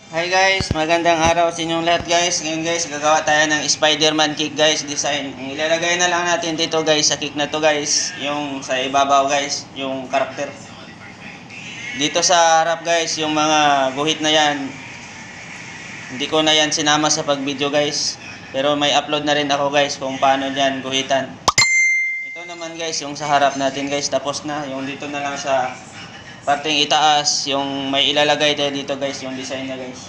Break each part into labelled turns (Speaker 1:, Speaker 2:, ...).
Speaker 1: Hi guys, magandang araw sa inyong lahat guys. Ngayon guys, gagawa tayo ng Spider-Man cake guys, design. Ang ilalagay na lang natin dito guys, sa cake na to guys, yung sa ibabaw guys, yung karakter. Dito sa harap guys, yung mga guhit na yan, hindi ko na yan sinama sa pag-video guys. Pero may upload na rin ako guys kung paano yan guhitan. Ito naman guys, yung sa harap natin guys, tapos na. Yung dito na lang sa parting itaas, yung may ilalagay tayo dito guys, yung design na guys.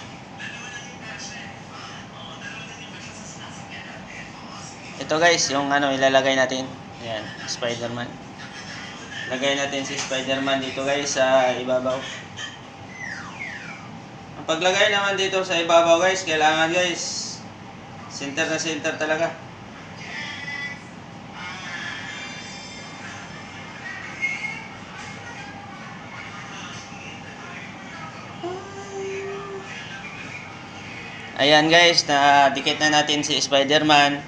Speaker 1: Ito guys, yung ilalagay natin. Ayan, Spider-Man. Lagay natin si Spider-Man dito guys sa ibabaw. Ang paglagay naman dito sa ibabaw guys, kailangan guys, center na center talaga. Ayan guys, na dikit na natin si Spider-Man.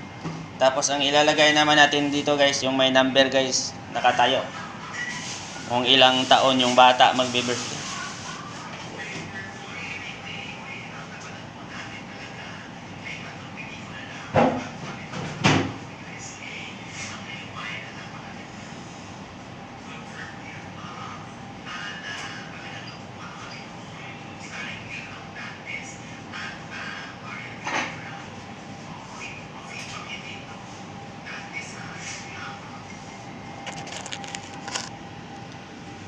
Speaker 1: Tapos ang ilalagay naman natin dito guys, yung may number guys, nakatayo. Kung ilang taon yung bata magbe-birthday.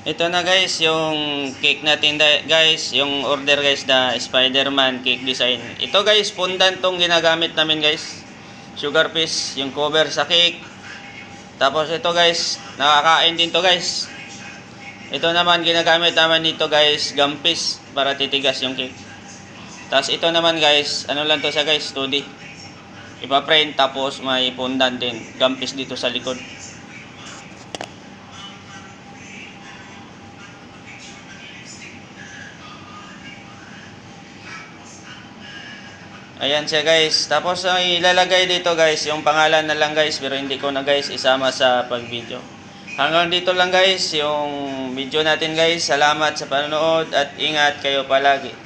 Speaker 1: Ito na guys, yung cake natin guys, yung order guys na Spider-Man cake design. Ito guys, fondant tong ginagamit namin guys. Sugar piece, yung cover sa cake. Tapos ito guys, nakakain din to guys. Ito naman ginagamit naman dito guys, gum piece para titigas yung cake. Tapos ito naman guys, ano lang to sa guys, 2D. Ipa-print tapos may fondant din, gum piece dito sa likod. Ayan siya guys. Tapos ang ilalagay dito guys, yung pangalan na lang guys, pero hindi ko na guys isama sa pag-video. Hanggang dito lang guys yung video natin guys. Salamat sa panonood at ingat kayo palagi.